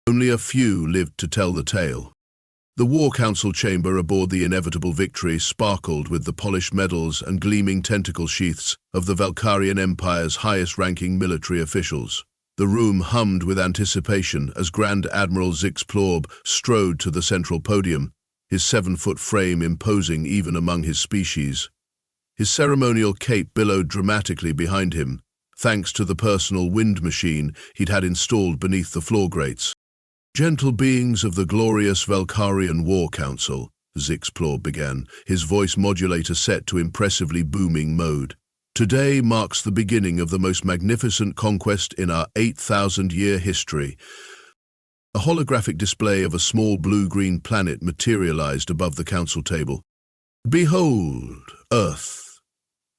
Only a few lived to tell the tale. The War Council chamber aboard the inevitable Victory sparkled with the polished medals and gleaming tentacle sheaths of the Valkyrian Empire's highest-ranking military officials. The room hummed with anticipation as Grand Admiral Zix Plorb strode to the central podium, his 7-foot frame imposing even among his species. His ceremonial cape billowed dramatically behind him, thanks to the personal wind machine he'd had installed beneath the floor grates. "Gentle beings of the glorious Valkyrian War Council," Zix Plorb began, his voice modulator set to impressively booming mode. "Today marks the beginning of the most magnificent conquest in our 8,000-year history." A holographic display of a small blue-green planet materialized above the council table. "Behold, Earth."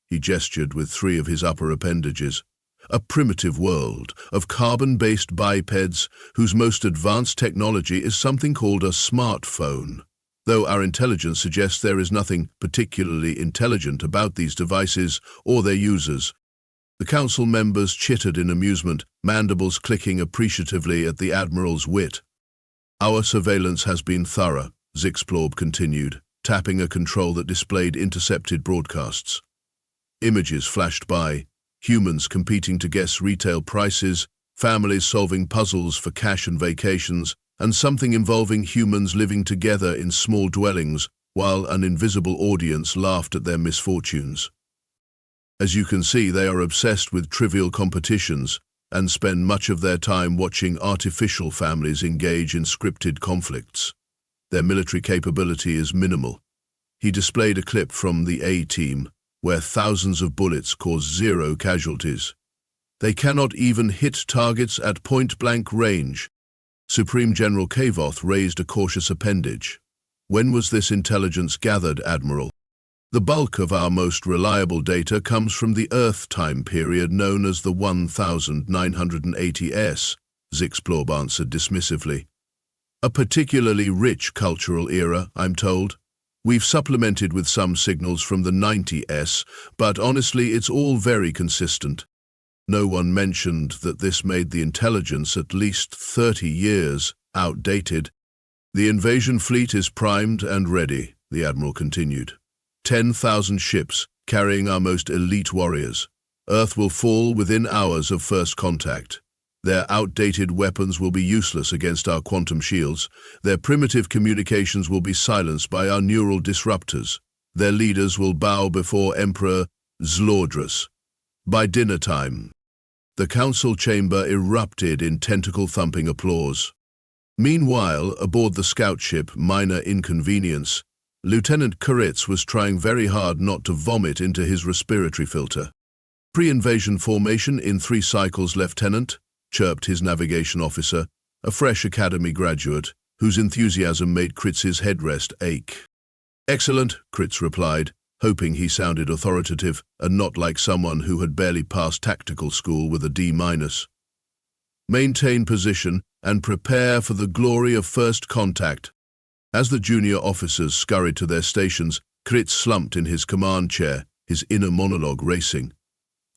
He gestured with 3 of his upper appendages. "A primitive world of carbon-based bipeds whose most advanced technology is something called a smartphone. Though our intelligence suggests there is nothing particularly intelligent about these devices or their users." The council members chittered in amusement, mandibles clicking appreciatively at the Admiral's wit. "Our surveillance has been thorough," Zix Plorb continued, tapping a control that displayed intercepted broadcasts. Images flashed by, humans competing to guess retail prices, families solving puzzles for cash and vacations, and something involving humans living together in small dwellings while an invisible audience laughed at their misfortunes. As you can see, they are obsessed with trivial competitions and spend much of their time watching artificial families engage in scripted conflicts. Their military capability is minimal. He displayed a clip from the A-Team, where thousands of bullets cause 0 casualties. They cannot even hit targets at point-blank range. Supreme General Kavoth raised a cautious appendage. "When was this intelligence gathered, Admiral?" "The bulk of our most reliable data comes from the Earth time period known as the 1980s, Zix Plorb answered dismissively. "A particularly rich cultural era, I'm told. We've supplemented with some signals from the 90s, but honestly it's all very consistent." No one mentioned that this made the intelligence at least 30 years outdated. "The invasion fleet is primed and ready," the Admiral continued. 10,000 ships carrying our most elite warriors. Earth will fall within hours of first contact. Their outdated weapons will be useless against our quantum shields. Their primitive communications will be silenced by our neural disruptors. Their leaders will bow before Emperor Zlordras. By dinner time. The council chamber erupted in tentacle-thumping applause. Meanwhile, aboard the scout ship Minor Inconvenience, Lieutenant Kuritz was trying very hard not to vomit into his respiratory filter. "Pre-invasion formation in 3 cycles, Lieutenant," chirped his navigation officer, a fresh academy graduate, whose enthusiasm made Kritz's headrest ache. "Excellent," Kritz replied, hoping he sounded authoritative and not like someone who had barely passed tactical school with a D-. "Maintain position and prepare for the glory of first contact." As the junior officers scurried to their stations, Kritz slumped in his command chair, his inner monologue racing.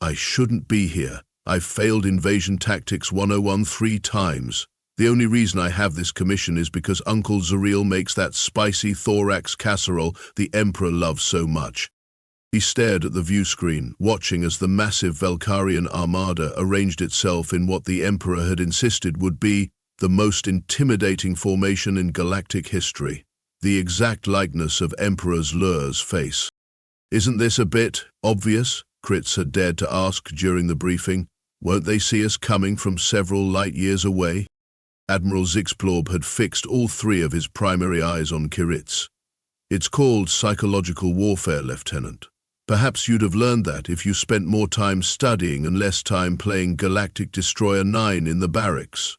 "I shouldn't be here. I've failed Invasion Tactics 101 3 times. The only reason I have this commission is because Uncle Zariel makes that spicy thorax casserole the Emperor loves so much." He stared at the view screen, watching as the massive Valkyrian armada arranged itself in what the Emperor had insisted would be the most intimidating formation in galactic history, the exact likeness of Emperor Zlur's face. "Isn't this a bit obvious?" Kritz had dared to ask during the briefing. "Won't they see us coming from several light-years away?" Admiral Zix Plorb had fixed all 3 of his primary eyes on Kuritz. "It's called psychological warfare, Lieutenant. Perhaps you'd have learned that if you spent more time studying and less time playing Galactic Destroyer 9 in the barracks."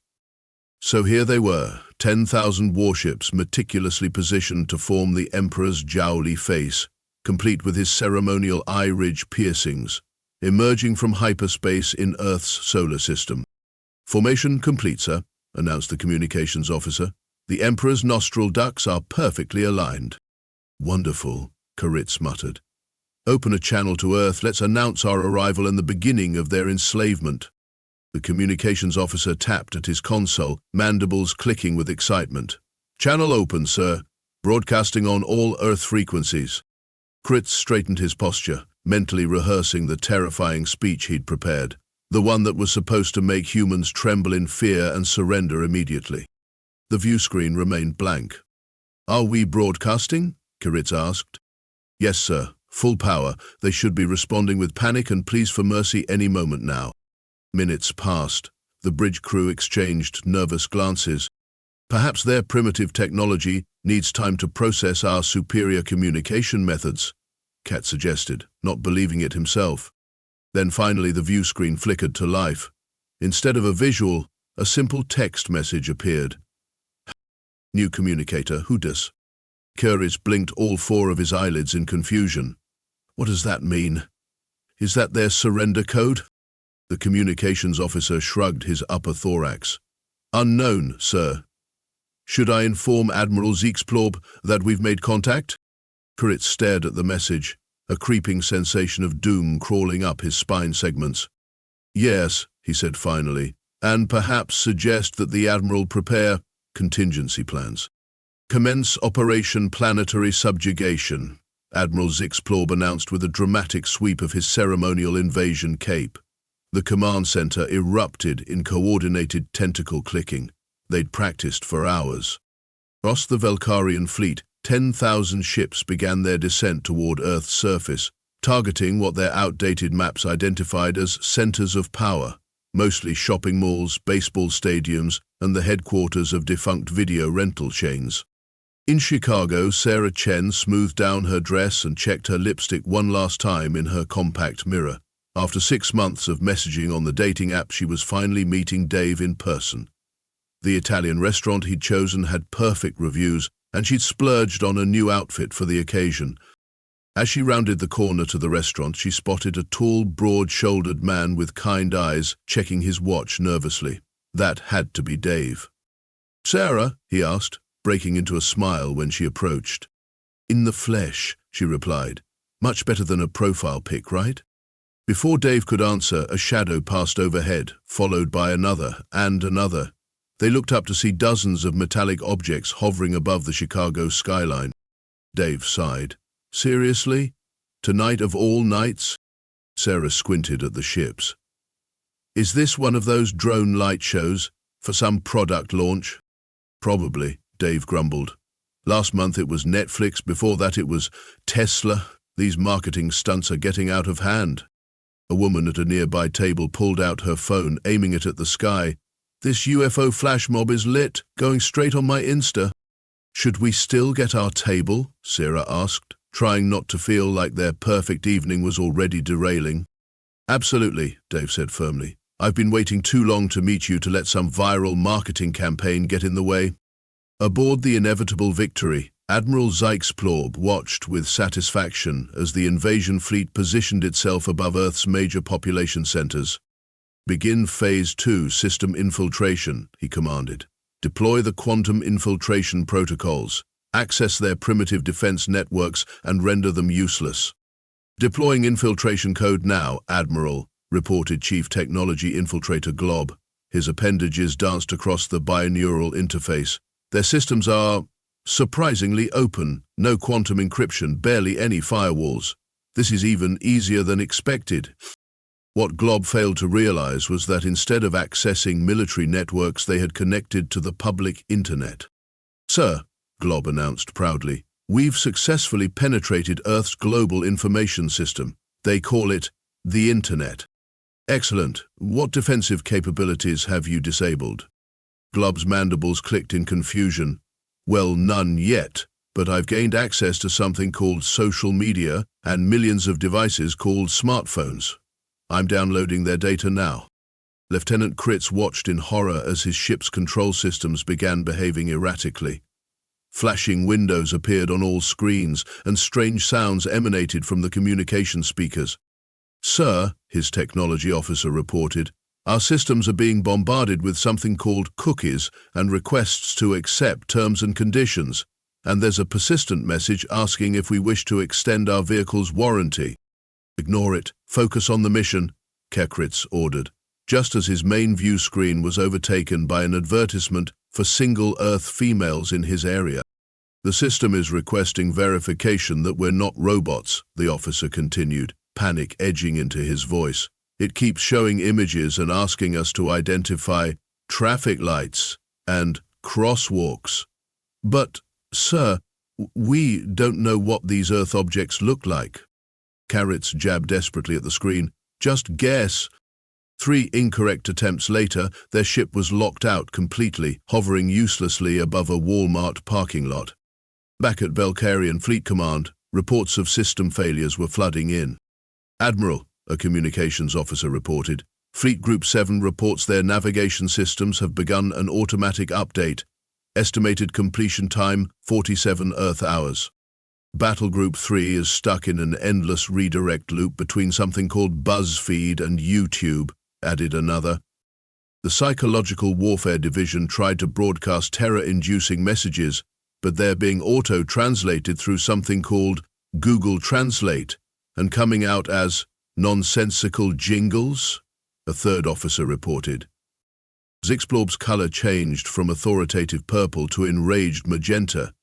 So here they were, 10,000 warships meticulously positioned to form the Emperor's jowly face, complete with his ceremonial eye ridge piercings, emerging from hyperspace in Earth's solar system. "Formation complete, sir," announced the communications officer. "The Emperor's nostril ducts are perfectly aligned." "Wonderful," Kuritz muttered. "Open a channel to Earth. Let's announce our arrival and the beginning of their enslavement." The communications officer tapped at his console, mandibles clicking with excitement. "Channel open, sir. Broadcasting on all Earth frequencies." Kritz straightened his posture, mentally rehearsing the terrifying speech he'd prepared, the one that was supposed to make humans tremble in fear and surrender immediately. The view screen remained blank. "Are we broadcasting?" Kritz asked. "Yes, sir. Full power. They should be responding with panic and pleas for mercy any moment now." Minutes passed. The bridge crew exchanged nervous glances. "Perhaps their primitive technology needs time to process our superior communication methods," Kat suggested, not believing it himself. Then finally the view screen flickered to life. Instead of a visual, a simple text message appeared. "New communicator, who dis?" Kritz blinked all four of his eyelids in confusion. "What does that mean? Is that their surrender code?" The communications officer shrugged his upper thorax. "Unknown, sir. Should I inform Admiral Zixplob that we've made contact?" Kritz stared at the message, a creeping sensation of doom crawling up his spine segments. "Yes," he said finally, "and perhaps suggest that the Admiral prepare contingency plans. Commence Operation Planetary Subjugation," Admiral Zixplob announced with a dramatic sweep of his ceremonial invasion cape. The command center erupted in coordinated tentacle clicking. They'd practiced for hours. Across the Valkyrian fleet, 10,000 ships began their descent toward Earth's surface, targeting what their outdated maps identified as centers of power, mostly shopping malls, baseball stadiums, and the headquarters of defunct video rental chains. In Chicago, Sarah Chen smoothed down her dress and checked her lipstick one last time in her compact mirror. After 6 months of messaging on the dating app, she was finally meeting Dave in person. The Italian restaurant he'd chosen had perfect reviews, and she'd splurged on a new outfit for the occasion. As she rounded the corner to the restaurant, she spotted a tall, broad-shouldered man with kind eyes, checking his watch nervously. That had to be Dave. "Sarah?" he asked, breaking into a smile when she approached. "In the flesh," she replied. "Much better than a profile pic, right?" Before Dave could answer, a shadow passed overhead, followed by another and another. They looked up to see dozens of metallic objects hovering above the Chicago skyline. Dave sighed. "Seriously? Tonight of all nights?" Sarah squinted at the ships. "Is this one of those drone light shows for some product launch?" "Probably," Dave grumbled. "Last month it was Netflix, before that it was Tesla. These marketing stunts are getting out of hand." A woman at a nearby table pulled out her phone, aiming it at the sky. "This UFO flash mob is lit, going straight on my Insta." "Should we still get our table?" Sarah asked, trying not to feel like their perfect evening was already derailing. "Absolutely," Dave said firmly. "I've been waiting too long to meet you to let some viral marketing campaign get in the way." Aboard the inevitable Victory, Admiral Zixplob watched with satisfaction as the invasion fleet positioned itself above Earth's major population centers. "Begin Phase 2 system infiltration," he commanded. "Deploy the quantum infiltration protocols, access their primitive defense networks, and render them useless." "Deploying infiltration code now, Admiral," reported Chief Technology Infiltrator Glob. His appendages danced across the binaural interface. "Their systems are surprisingly open, no quantum encryption, barely any firewalls. This is even easier than expected." What Glob failed to realize was that instead of accessing military networks, they had connected to the public internet. "Sir," Glob announced proudly, "we've successfully penetrated Earth's global information system. They call it the Internet." "Excellent. What defensive capabilities have you disabled?" Glob's mandibles clicked in confusion. "Well, none yet, but I've gained access to something called social media and millions of devices called smartphones. I'm downloading their data now." Lieutenant Kritz watched in horror as his ship's control systems began behaving erratically. Flashing windows appeared on all screens, and strange sounds emanated from the communication speakers. "Sir," his technology officer reported, "our systems are being bombarded with something called cookies and requests to accept terms and conditions, and there's a persistent message asking if we wish to extend our vehicle's warranty." "Ignore it. Focus on the mission," Kritz ordered. just as his main view screen was overtaken by an advertisement for single Earth females in his area. "The system is requesting verification that we're not robots," the officer continued, panic edging into his voice. "It keeps showing images and asking us to identify traffic lights and crosswalks. But, sir, we don't know what these Earth objects look like." Carrots jabbed desperately at the screen. "Just guess." 3 incorrect attempts later, their ship was locked out completely, hovering uselessly above a Walmart parking lot. Back at Valkyrian Fleet Command, reports of system failures were flooding in. "Admiral," a communications officer reported, "Fleet Group 7 reports their navigation systems have begun an automatic update. Estimated completion time, 47 Earth hours. Battle Group 3 is stuck in an endless redirect loop between something called BuzzFeed and YouTube," added another. The Psychological Warfare Division tried to broadcast terror-inducing messages, but they're being auto-translated through something called Google Translate and coming out as nonsensical jingles, a third officer reported. Zixplor's color changed from authoritative purple to enraged magenta.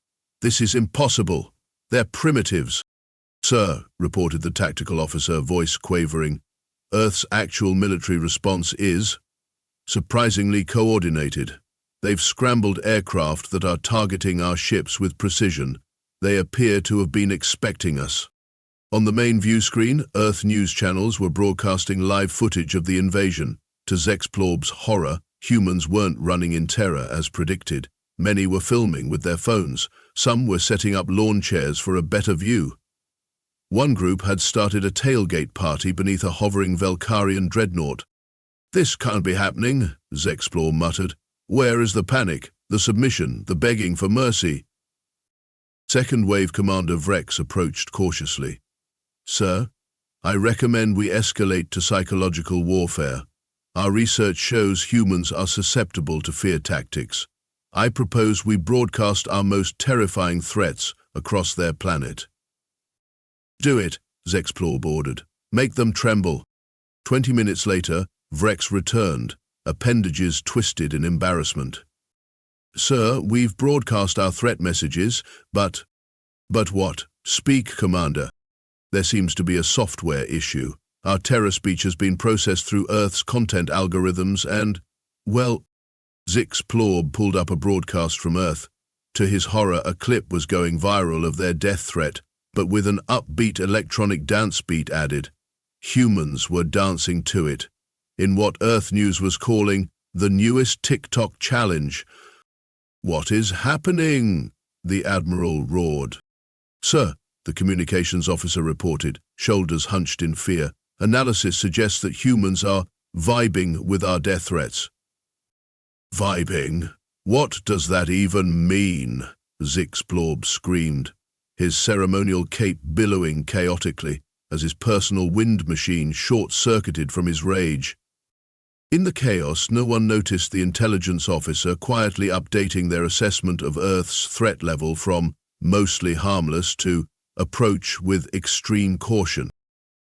"This is impossible. They're primitives." "Sir," reported the tactical officer, voice quavering, "Earth's actual military response is surprisingly coordinated. They've scrambled aircraft that are targeting our ships with precision. They appear to have been expecting us." On the main view screen, Earth news channels were broadcasting live footage of the invasion. To Zexplor's horror, humans weren't running in terror as predicted. Many were filming with their phones. Some were setting up lawn chairs for a better view. One group had started a tailgate party beneath a hovering Valkyrian dreadnought. "This can't be happening," Zexplor muttered. "Where is the panic, the submission, the begging for mercy?" Second Wave Commander Vrex approached cautiously. "Sir, I recommend we escalate to psychological warfare. Our research shows humans are susceptible to fear tactics. I propose we broadcast our most terrifying threats across their planet." "Do it," Zexplor ordered. "Make them tremble." 20 minutes later, Vrex returned, appendages twisted in embarrassment. "Sir, we've broadcast our threat messages, but..." "But what? Speak, Commander." "There seems to be a software issue. Our terror speech has been processed through Earth's content algorithms and, well..." Zixplor pulled up a broadcast from Earth. To his horror, a clip was going viral of their death threat, but with an upbeat electronic dance beat added. Humans were dancing to it, in what Earth News was calling the newest TikTok challenge. "What is happening?" the Admiral roared. "Sir," the communications officer reported, shoulders hunched in fear, "analysis suggests that humans are vibing with our death threats." "Vibing? What does that even mean?" Zixplorb screamed, his ceremonial cape billowing chaotically as his personal wind machine short-circuited from his rage. In the chaos, no one noticed the intelligence officer quietly updating their assessment of Earth's threat level from mostly harmless to approach with extreme caution.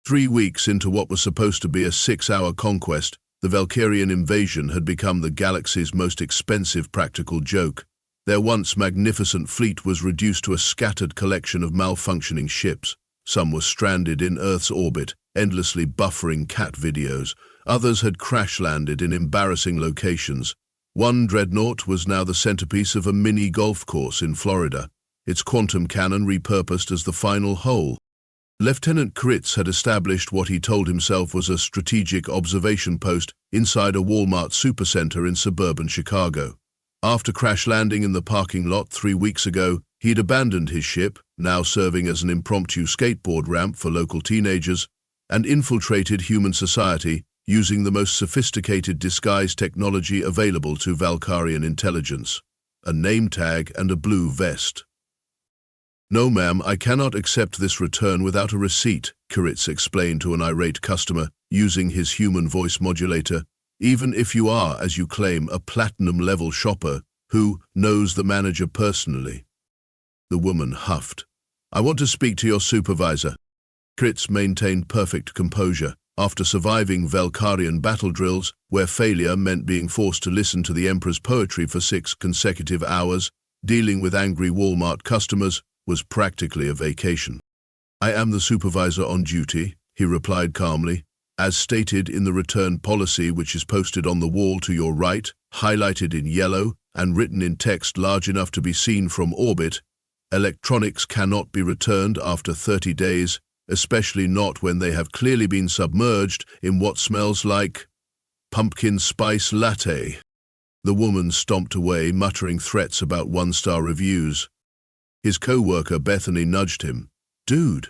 3 weeks into what was supposed to be a 6-hour conquest, the Valkyrian invasion had become the galaxy's most expensive practical joke. Their once magnificent fleet was reduced to a scattered collection of malfunctioning ships. Some were stranded in Earth's orbit, endlessly buffering cat videos. Others had crash-landed in embarrassing locations. One dreadnought was now the centerpiece of a mini golf course in Florida, its quantum cannon repurposed as the final hole. Lieutenant Kritz had established what he told himself was a strategic observation post inside a Walmart supercenter in suburban Chicago. After crash-landing in the parking lot 3 weeks ago, he'd abandoned his ship, now serving as an impromptu skateboard ramp for local teenagers, and infiltrated human society using the most sophisticated disguise technology available to Valkyrian intelligence, a name tag and a blue vest. "No, ma'am, I cannot accept this return without a receipt," Kiritz explained to an irate customer, using his human voice modulator, "even if you are, as you claim, a platinum-level shopper who knows the manager personally." The woman huffed. "I want to speak to your supervisor." Kiritz maintained perfect composure, After surviving Valkyrian battle drills, where failure meant being forced to listen to the Emperor's poetry for 6 consecutive hours, dealing with angry Walmart customers was practically a vacation. "I am the supervisor on duty," he replied calmly. "As stated in the return policy, which is posted on the wall to your right, highlighted in yellow and written in text large enough to be seen from orbit, electronics cannot be returned after 30 days, especially not when they have clearly been submerged in what smells like pumpkin spice latte." The woman stomped away, muttering threats about 1-star reviews. His co-worker Bethany nudged him. "Dude,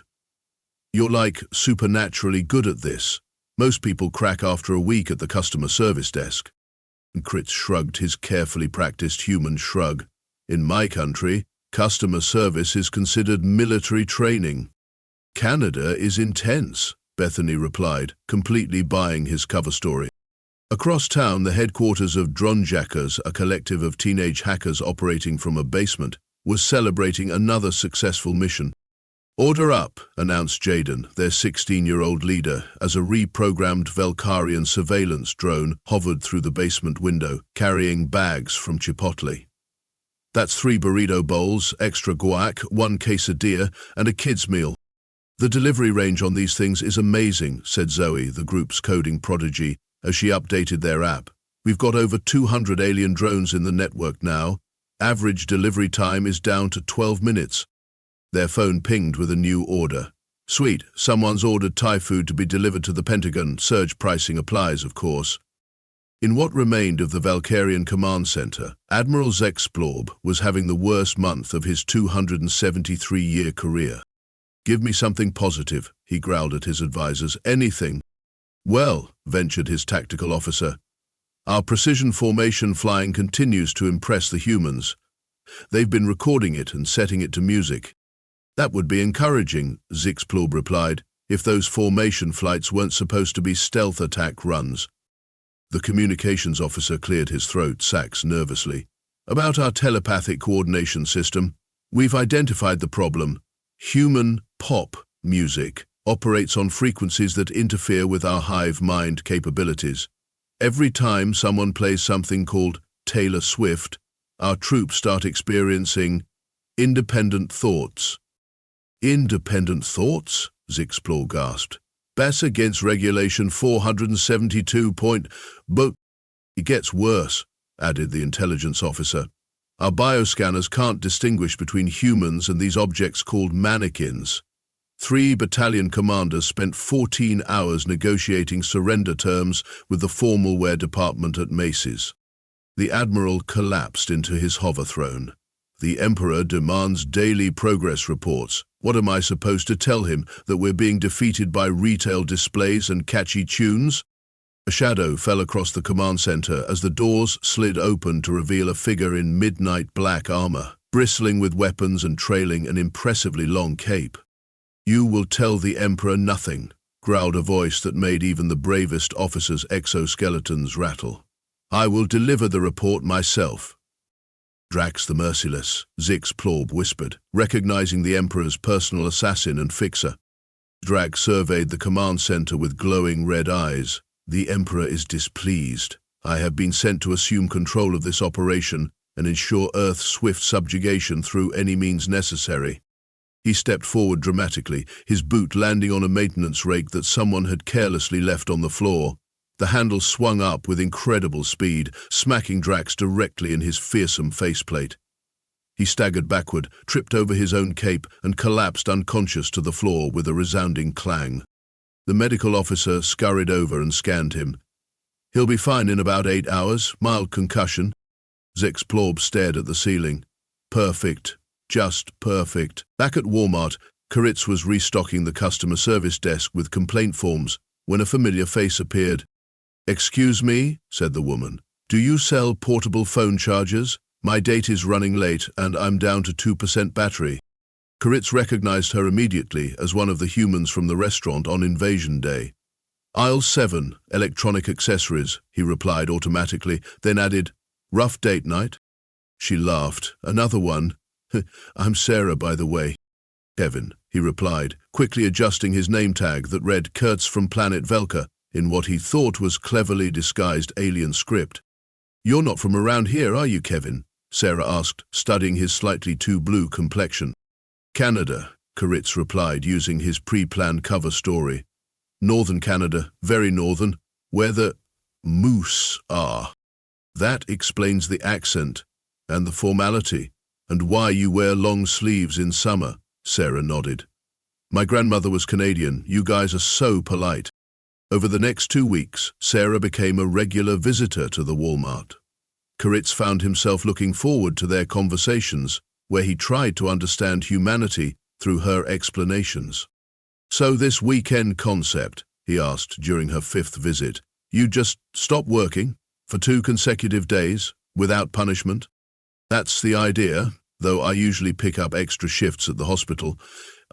you're like supernaturally good at this. Most people crack after a week at the customer service desk." And Kritz shrugged his carefully practiced human shrug. "In my country, customer service is considered military training." "Canada is intense," Bethany replied, completely buying his cover story. Across town, the headquarters of Dronejackers, a collective of teenage hackers operating from a basement, was celebrating another successful mission. "Order up," announced Jaden, their 16-year-old leader, as a reprogrammed Valkyrian surveillance drone hovered through the basement window, carrying bags from Chipotle. "That's 3 burrito bowls, extra guac, 1 quesadilla, and a kid's meal." "The delivery range on these things is amazing," said Zoe, the group's coding prodigy, as she updated their app. "We've got over 200 alien drones in the network now. Average delivery time is down to 12 minutes. Their phone pinged with a new order. "Sweet, someone's ordered Thai food to be delivered to the Pentagon. Surge pricing applies, of course." In what remained of the Valkyrian Command Center, Admiral Zexplorb was having the worst month of his 273-year career. "Give me something positive," he growled at his advisors. "Anything." "Well," ventured his tactical officer, "our precision formation flying continues to impress the humans. They've been recording it and setting it to music." "That would be encouraging," Zexplorb replied, "if those formation flights weren't supposed to be stealth attack runs." The communications officer cleared his throat, sax nervously. "About our telepathic coordination system, we've identified the problem. Human pop music operates on frequencies that interfere with our hive mind capabilities. Every time someone plays something called Taylor Swift, our troops start experiencing independent thoughts." "Independent thoughts?" Zexplorb gasped. "That's against Regulation 472. But it gets worse," added the intelligence officer. "Our bioscanners can't distinguish between humans and these objects called mannequins. 3 battalion commanders spent 14 hours negotiating surrender terms with the formal wear department at Macy's." The admiral collapsed into his hover throne. "The Emperor demands daily progress reports. What am I supposed to tell him, that we're being defeated by retail displays and catchy tunes?" A shadow fell across the command center as the doors slid open to reveal a figure in midnight black armor, bristling with weapons and trailing an impressively long cape. "You will tell the Emperor nothing," growled a voice that made even the bravest officers' exoskeletons rattle. "I will deliver the report myself." "Drax the Merciless," Zexplorb whispered, recognizing the Emperor's personal assassin and fixer. Drax surveyed the command center with glowing red eyes. "The Emperor is displeased. I have been sent to assume control of this operation and ensure Earth's swift subjugation through any means necessary." He stepped forward dramatically, his boot landing on a maintenance rake that someone had carelessly left on the floor. The handle swung up with incredible speed, smacking Drax directly in his fearsome faceplate. He staggered backward, tripped over his own cape, and collapsed unconscious to the floor with a resounding clang. The medical officer scurried over and scanned him. "He'll be fine in about 8 hours, mild concussion." Zexplorb stared at the ceiling. "Perfect. Just perfect." Back at Walmart, Kritz was restocking the customer service desk with complaint forms when a familiar face appeared. "Excuse me," said the woman. "Do you sell portable phone chargers? My date is running late and I'm down to 2% battery." Kritz recognized her immediately as one of the humans from the restaurant on Invasion Day. "Aisle 7, electronic accessories," he replied automatically, then added, "Rough date night?" She laughed. "Another one? I'm Sarah, by the way." "Kevin," he replied, quickly adjusting his name tag that read Kurtz from planet Velka in what he thought was cleverly disguised alien script. "You're not from around here, are you, Kevin?" Sarah asked, studying his slightly too blue complexion. "Canada," Kurtz replied, using his pre-planned cover story. "Northern Canada, very northern, where the moose are. That explains the accent and the formality, and why you wear long sleeves in summer," Sarah nodded. "My grandmother was Canadian. You guys are so polite." Over the next 2 weeks, Sarah became a regular visitor to the Walmart. Kurtz found himself looking forward to their conversations, where he tried to understand humanity through her explanations. "So this weekend concept," he asked during her 5th visit, "you just stop working for 2 consecutive days without punishment?" "That's the idea, though I usually pick up extra shifts at the hospital.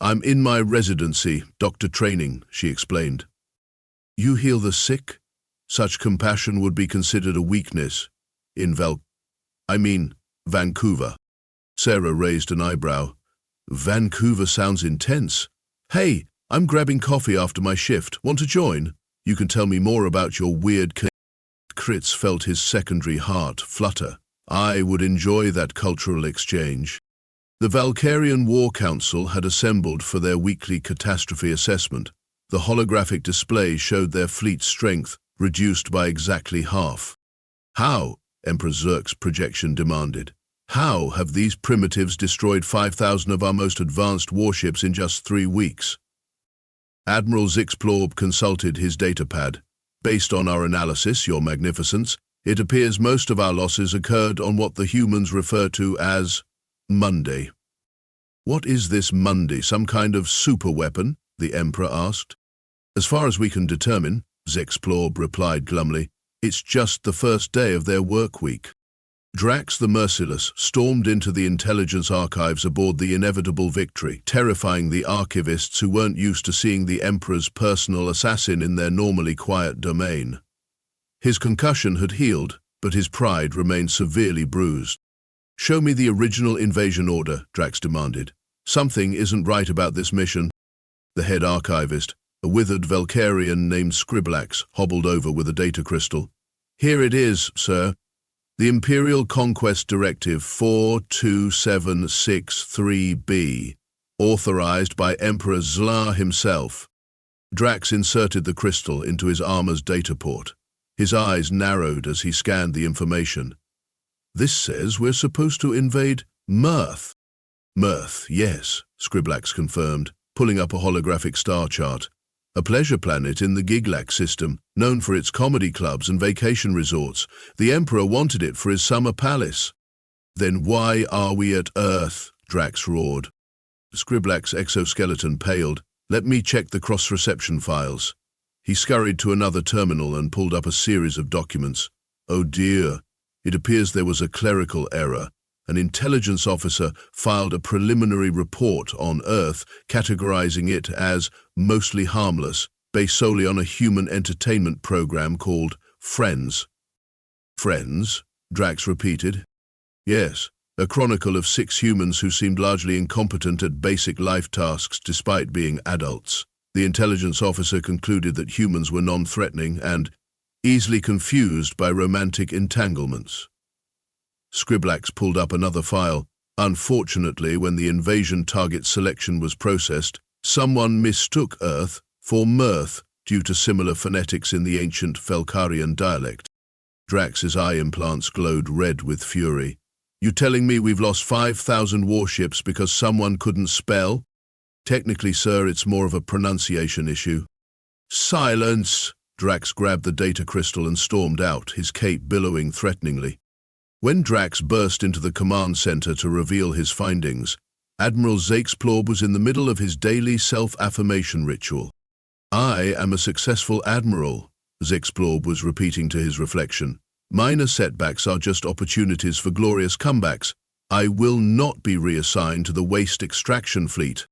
I'm in my residency, doctor training," she explained. "You heal the sick? Such compassion would be considered a weakness in Vancouver." Sarah raised an eyebrow. "Vancouver sounds intense. Hey, I'm grabbing coffee after my shift. Want to join? You can tell me more about your weird..." Kurtz felt his secondary heart flutter. I would enjoy that cultural exchange. The Valkyrian War Council had assembled for their weekly catastrophe assessment. The holographic display showed their fleet's strength reduced by exactly half. "How?" Emperor Zerk's projection demanded. "How have these primitives destroyed 5,000 of our most advanced warships in just 3 weeks?" Admiral Zixplorb consulted his datapad. "Based on our analysis, Your Magnificence, it appears most of our losses occurred on what the humans refer to as Monday." "What is this Monday, some kind of superweapon?" the Emperor asked. "As far as we can determine," Zixplorb replied glumly, "it's just the first day of their work week." Drax the Merciless stormed into the intelligence archives aboard the inevitable Victory, terrifying the archivists who weren't used to seeing the Emperor's personal assassin in their normally quiet domain. His concussion had healed, but his pride remained severely bruised. "Show me the original invasion order," Drax demanded. "Something isn't right about this mission." The head archivist, a withered Valkyrian named Scriblax, hobbled over with a data crystal. "Here it is, sir. The Imperial Conquest Directive 42763B, authorized by Emperor Zla himself." Drax inserted the crystal into his armor's data port. His eyes narrowed as he scanned the information. "This says we're supposed to invade Mirth." "Mirth, yes," Scriblax confirmed, pulling up a holographic star chart. "A pleasure planet in the Giglac system, known for its comedy clubs and vacation resorts. The Emperor wanted it for his summer palace." "Then why are we at Earth?" Drax roared. Scriblax's exoskeleton paled. "Let me check the cross-reception files." He scurried to another terminal and pulled up a series of documents. "Oh dear, it appears there was a clerical error. An intelligence officer filed a preliminary report on Earth, categorizing it as mostly harmless, based solely on a human entertainment program called Friends." "Friends?" Drax repeated. "Yes, a chronicle of 6 humans who seemed largely incompetent at basic life tasks despite being adults. The intelligence officer concluded that humans were non-threatening and easily confused by romantic entanglements." Scriblax pulled up another file. "Unfortunately, when the invasion target selection was processed, someone mistook Earth for Mirth due to similar phonetics in the ancient Valkyrian dialect." Drax's eye implants glowed red with fury. "You telling me we've lost 5,000 warships because someone couldn't spell?" "Technically, sir, it's more of a pronunciation issue." "Silence!" Drax grabbed the data crystal and stormed out, his cape billowing threateningly. When Drax burst into the command center to reveal his findings, Admiral Zixplorb was in the middle of his daily self-affirmation ritual. "I am a successful admiral," Zixplorb was repeating to his reflection. "Minor setbacks are just opportunities for glorious comebacks. I will not be reassigned to the waste extraction fleet."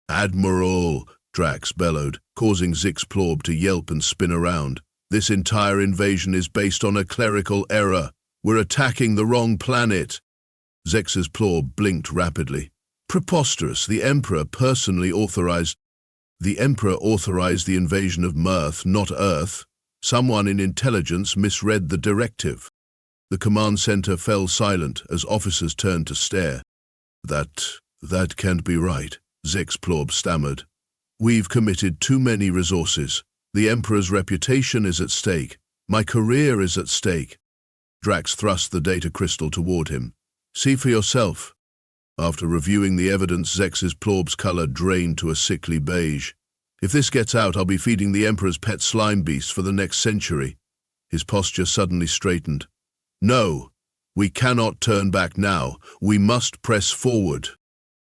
"Admiral," Drax bellowed, causing Zixplorb to yelp and spin around. "This entire invasion is based on a clerical error. We're attacking the wrong planet." Zixplorb blinked rapidly. Preposterous. The Emperor authorized the invasion of Mirth, not Earth. Someone in intelligence misread the directive. The command center fell silent as officers turned to stare. That can't be right, Zexplorb stammered. We've committed too many resources. The Emperor's reputation is at stake. My career is at stake. Drax thrust the data crystal toward him. See for yourself. After reviewing the evidence, Zexplorb's color drained to a sickly beige. If this gets out, I'll be feeding the Emperor's pet slime beast for the next century. His posture suddenly straightened. No, we cannot turn back now. We must press forward.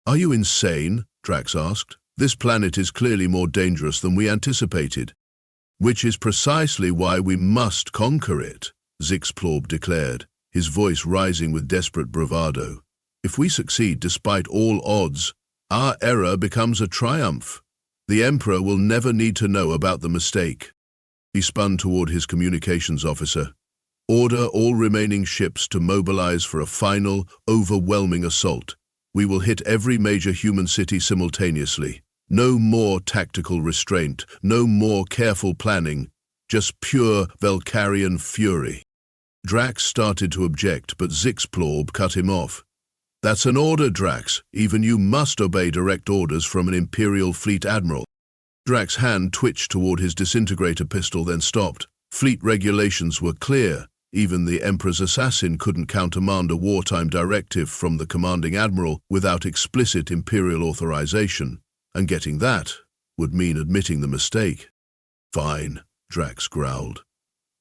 Are you insane? Drax asked. This planet is clearly more dangerous than we anticipated. Which is precisely why we must conquer it, Zexplorb declared, his voice rising with desperate bravado. If we succeed despite all odds, our error becomes a triumph. The Emperor will never need to know about the mistake. He spun toward his communications officer. Order all remaining ships to mobilize for a final, overwhelming assault. We will hit every major human city simultaneously. No more tactical restraint, no more careful planning, just pure Valkyrian fury. Drax started to object, but Zexplorb cut him off. That's an order, Drax. Even you must obey direct orders from an Imperial Fleet Admiral. Drax's hand twitched toward his disintegrator pistol, then stopped. Fleet regulations were clear. Even the Emperor's assassin couldn't countermand a wartime directive from the commanding admiral without explicit Imperial authorization. And getting that would mean admitting the mistake. Fine, Drax growled.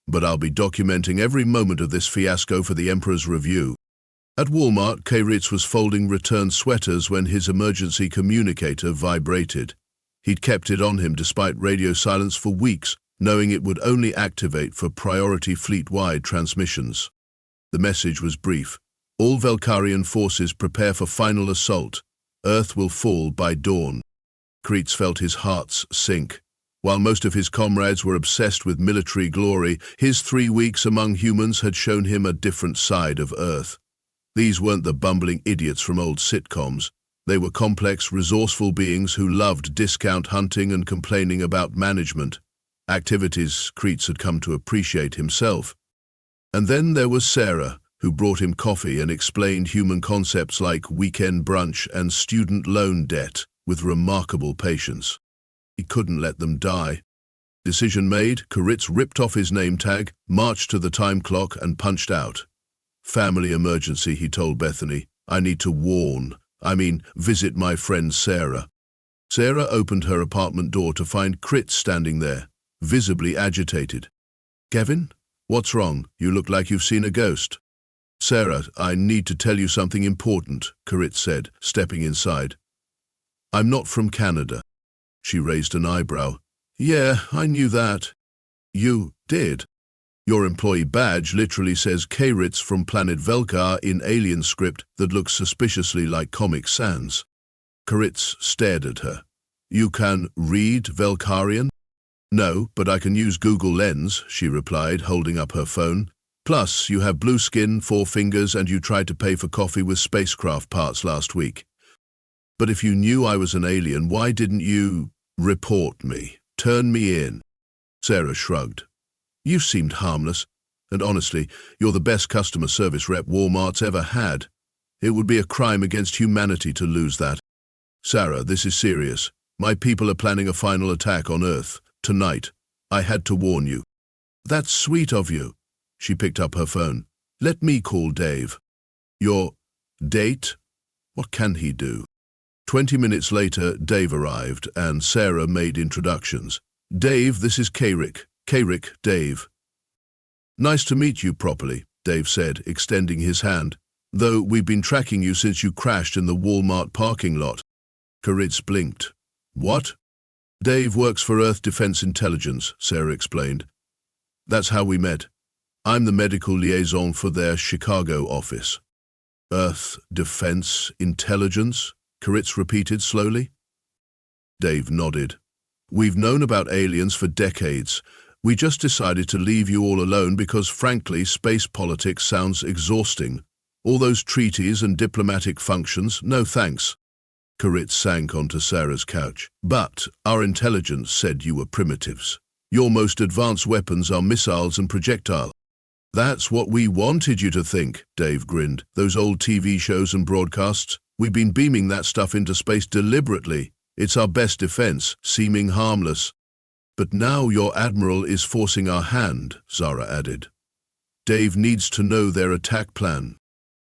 But I'll be documenting every moment of this fiasco for the Emperor's review. At Walmart, Kairitz was folding return sweaters when his emergency communicator vibrated. He'd kept it on him despite radio silence for weeks, knowing it would only activate for priority fleet-wide transmissions. The message was brief. All Valkyrian forces prepare for final assault. Earth will fall by dawn. Kairitz felt his heart sink. While most of his comrades were obsessed with military glory, his 3 weeks among humans had shown him a different side of Earth. These weren't the bumbling idiots from old sitcoms. They were complex, resourceful beings who loved discount hunting and complaining about management. Activities Kairitz had come to appreciate himself. And then there was Sarah, who brought him coffee and explained human concepts like weekend brunch and student loan debt with remarkable patience. He couldn't let them die. Decision made, Kairitz ripped off his name tag, marched to the time clock and punched out. Family emergency, he told Bethany. I need to visit my friend Sarah. Sarah opened her apartment door to find Kairitz standing there, visibly agitated. Kevin? What's wrong? You look like you've seen a ghost. Sarah, I need to tell you something important, Kairitz said, stepping inside. I'm not from Canada. She raised an eyebrow. Yeah, I knew that. You did. Your employee badge literally says Kairitz from planet Velkar in alien script that looks suspiciously like Comic Sans. Kairitz stared at her. You can read Velkarian? No, but I can use Google Lens, she replied, holding up her phone. Plus, you have blue skin, 4 fingers, and you tried to pay for coffee with spacecraft parts last week. But if you knew I was an alien, why didn't you report me? Turn me in? Sarah shrugged. You seemed harmless, and honestly, you're the best customer service rep Walmart's ever had. It would be a crime against humanity to lose that. Sarah, this is serious. My people are planning a final attack on Earth, tonight. I had to warn you. That's sweet of you. She picked up her phone. Let me call Dave. Your date? What can he do? 20 minutes later, Dave arrived, and Sarah made introductions. Dave, this is Kairitz. Kairitz, Dave. Nice to meet you properly, Dave said, extending his hand. Though we've been tracking you since you crashed in the Walmart parking lot. Kairitz blinked. What? Dave works for Earth Defense Intelligence, Sarah explained. That's how we met. I'm the medical liaison for their Chicago office. Earth Defense Intelligence? Kairitz repeated slowly. Dave nodded. We've known about aliens for decades. We just decided to leave you all alone because, frankly, space politics sounds exhausting. All those treaties and diplomatic functions, no thanks. Karit sank onto Sarah's couch. But our intelligence said you were primitives. Your most advanced weapons are missiles and projectile. That's what we wanted you to think, Dave grinned. Those old TV shows and broadcasts, we've been beaming that stuff into space deliberately. It's our best defense, seeming harmless. But now your admiral is forcing our hand, Zara added. Dave needs to know their attack plan.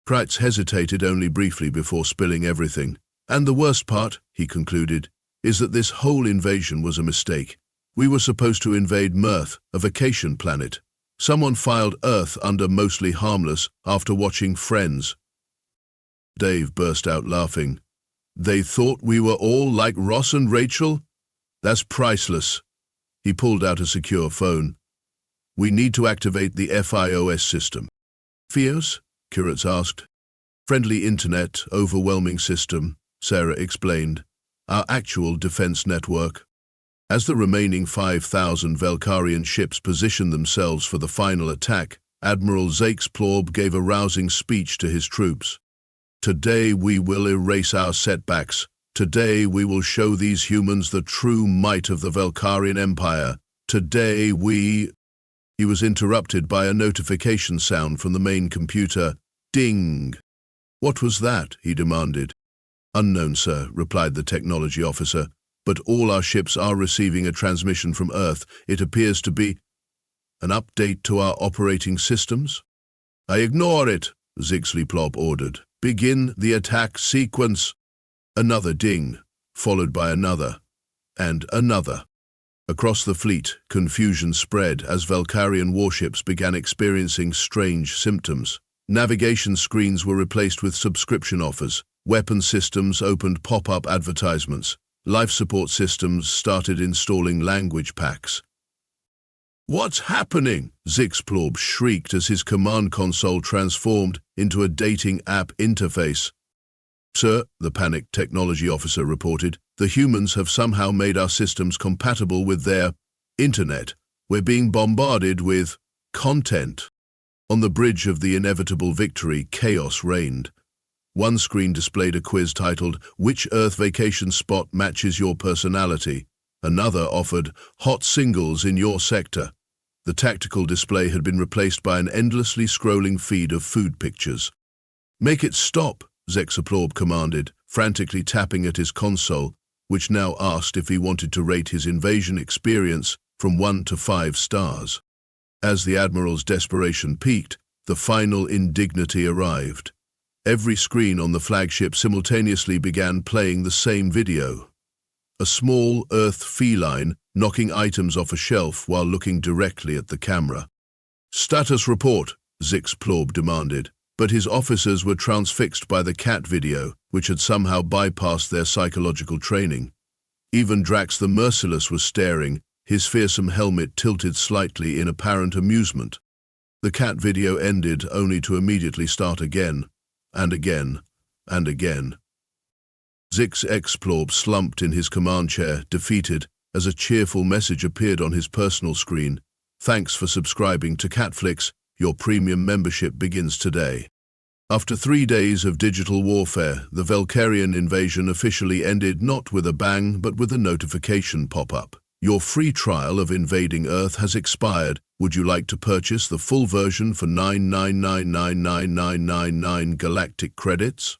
Kreitz hesitated only briefly before spilling everything. And the worst part, he concluded, is that this whole invasion was a mistake. We were supposed to invade Mirth, a vacation planet. Someone filed Earth under mostly harmless after watching Friends. Dave burst out laughing. They thought we were all like Ross and Rachel? That's priceless. He pulled out a secure phone. We need to activate the FIOS system. FIOS? Kiritz asked. Friendly Internet Overwhelming System, Sarah explained. Our actual defense network. As the remaining 5,000 Velkarian ships positioned themselves for the final attack, Admiral Zaxplorb gave a rousing speech to his troops. Today we will erase our setbacks. Today we will show these humans the true might of the Velkarian Empire. Today we... He was interrupted by a notification sound from the main computer. Ding! What was that? He demanded. Unknown, sir, replied the technology officer. But all our ships are receiving a transmission from Earth. It appears to be an update to our operating systems. I ignore it, Zaxplorb ordered. Begin the attack sequence. Another ding, followed by another, and another. Across the fleet, confusion spread as Velkarian warships began experiencing strange symptoms. Navigation screens were replaced with subscription offers. Weapon systems opened pop-up advertisements. Life support systems started installing language packs. What's happening? Zaxplorb shrieked as his command console transformed into a dating app interface. Sir, the panicked technology officer reported, the humans have somehow made our systems compatible with their internet. We're being bombarded with content. On the bridge of the inevitable victory, chaos reigned. One screen displayed a quiz titled, Which Earth Vacation Spot Matches Your Personality? Another offered, Hot Singles in Your Sector. The tactical display had been replaced by an endlessly scrolling feed of food pictures. Make it stop, Zaxplorb commanded, frantically tapping at his console, which now asked if he wanted to rate his invasion experience from 1 to 5 stars. As the Admiral's desperation peaked, the final indignity arrived. Every screen on the flagship simultaneously began playing the same video. A small Earth feline knocking items off a shelf while looking directly at the camera. Status report, Zaxplorb demanded, but his officers were transfixed by the cat video, which had somehow bypassed their psychological training. Even Drax the Merciless was staring, his fearsome helmet tilted slightly in apparent amusement. The cat video ended only to immediately start again. And again, and again. Zaxplorb slumped in his command chair, defeated, as a cheerful message appeared on his personal screen. Thanks for subscribing to Catflix. Your premium membership begins today. After 3 days of digital warfare, the Velkarian invasion officially ended not with a bang, but with a notification pop-up. Your free trial of invading Earth has expired. Would you like to purchase the full version for 9999999 galactic credits?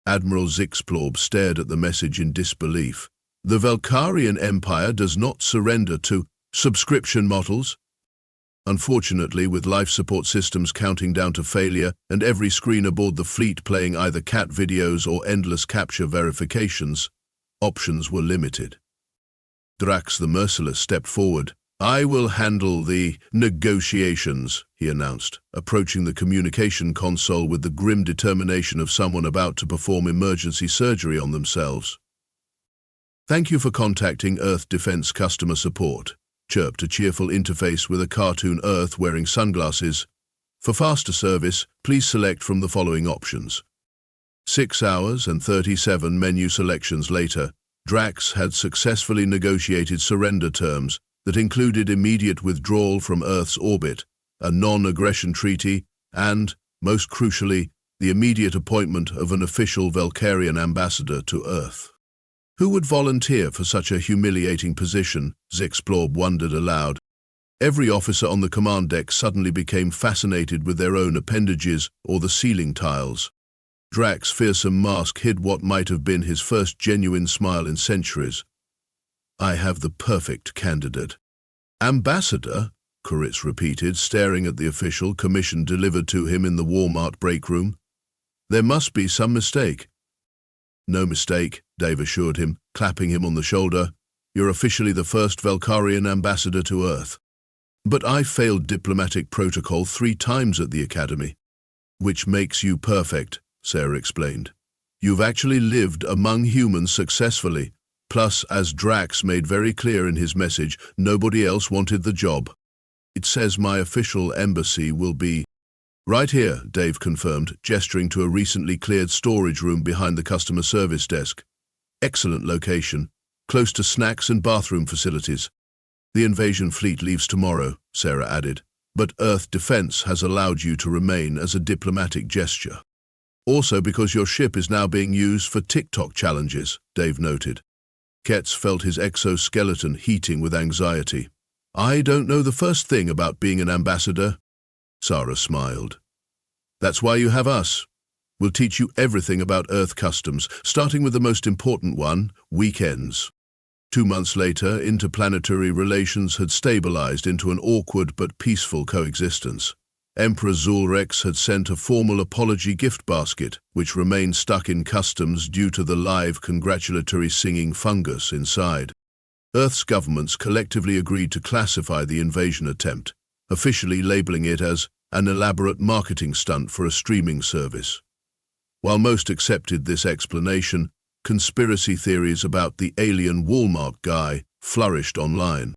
Admiral Zaxplorb stared at the message in disbelief. The Velkarian Empire does not surrender to subscription models. Unfortunately, with life support systems counting down to failure and every screen aboard the fleet playing either cat videos or endless captcha verifications, options were limited. Drax the Merciless stepped forward. I will handle the negotiations, he announced, approaching the communication console with the grim determination of someone about to perform emergency surgery on themselves. Thank you for contacting Earth Defense Customer Support, chirped a cheerful interface with a cartoon Earth wearing sunglasses. For faster service, please select from the following options. 6 hours and 37 menu selections later, Drax had successfully negotiated surrender terms that included immediate withdrawal from Earth's orbit, a non-aggression treaty, and, most crucially, the immediate appointment of an official Valkyrian ambassador to Earth. Who would volunteer for such a humiliating position? Zexplorb wondered aloud. Every officer on the command deck suddenly became fascinated with their own appendages or the ceiling tiles. Drax's fearsome mask hid what might have been his first genuine smile in centuries. I have the perfect candidate. Ambassador? Koritz repeated, staring at the official commission delivered to him in the Walmart break room. There must be some mistake. No mistake, Dave assured him, clapping him on the shoulder. You're officially the first Valkyrian ambassador to Earth. But I failed diplomatic protocol 3 times at the Academy. Which makes you perfect, Sarah explained. You've actually lived among humans successfully. Plus, as Drax made very clear in his message, nobody else wanted the job. It says my official embassy will be right here, Dave confirmed, gesturing to a recently cleared storage room behind the customer service desk. Excellent location, close to snacks and bathroom facilities. The invasion fleet leaves tomorrow, Sarah added, but Earth Defense has allowed you to remain as a diplomatic gesture. Also because your ship is now being used for TikTok challenges, Dave noted. Ketz felt his exoskeleton heating with anxiety. I don't know the first thing about being an ambassador. Sarah smiled. That's why you have us. We'll teach you everything about Earth customs, starting with the most important one, weekends. 2 months later, interplanetary relations had stabilized into an awkward but peaceful coexistence. Emperor Zulrex had sent a formal apology gift basket, which remained stuck in customs due to the live congratulatory singing fungus inside. Earth's governments collectively agreed to classify the invasion attempt, officially labeling it as an elaborate marketing stunt for a streaming service. While most accepted this explanation, conspiracy theories about the alien Walmart guy flourished online.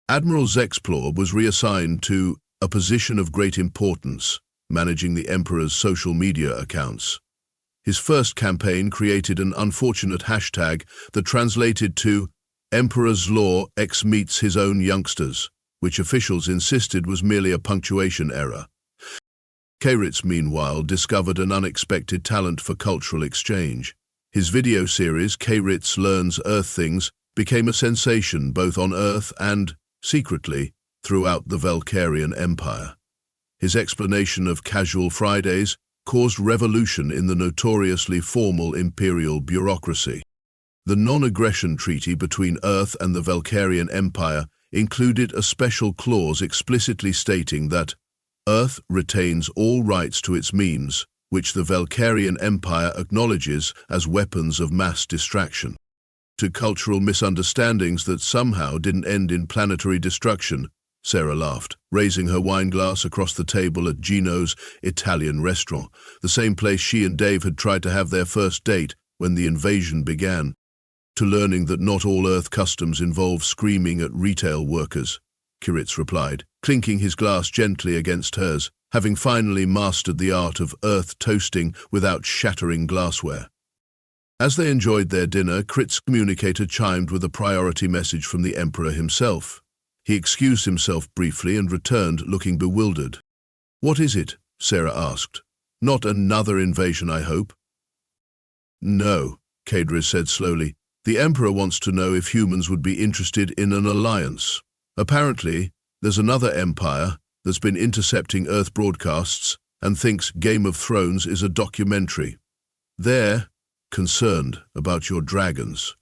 Admiral Zexplorb was reassigned to a position of great importance, managing the Emperor's social media accounts. His first campaign created an unfortunate hashtag that translated to Emperor's Law X meets his own youngsters, which officials insisted was merely a punctuation error. Koritz, meanwhile, discovered an unexpected talent for cultural exchange. His video series, Koritz Learns Earth Things, became a sensation both on Earth and, secretly, throughout the Valkyrian Empire. His explanation of casual Fridays caused revolution in the notoriously formal imperial bureaucracy. The non-aggression treaty between Earth and the Valkyrian Empire included a special clause explicitly stating that Earth retains all rights to its memes, which the Valkyrian Empire acknowledges as weapons of mass distraction. To cultural misunderstandings that somehow didn't end in planetary destruction, Sarah laughed, raising her wineglass across the table at Gino's Italian restaurant, the same place she and Dave had tried to have their first date when the invasion began. To learning that not all Earth customs involve screaming at retail workers, Koritz replied, clinking his glass gently against hers, having finally mastered the art of Earth toasting without shattering glassware. As they enjoyed their dinner, Korit's communicator chimed with a priority message from the Emperor himself. He excused himself briefly and returned, looking bewildered. What is it? Sarah asked. Not another invasion, I hope? No, Kadris said slowly. The Emperor wants to know if humans would be interested in an alliance. Apparently, there's another empire that's been intercepting Earth broadcasts and thinks Game of Thrones is a documentary. They're concerned about your dragons.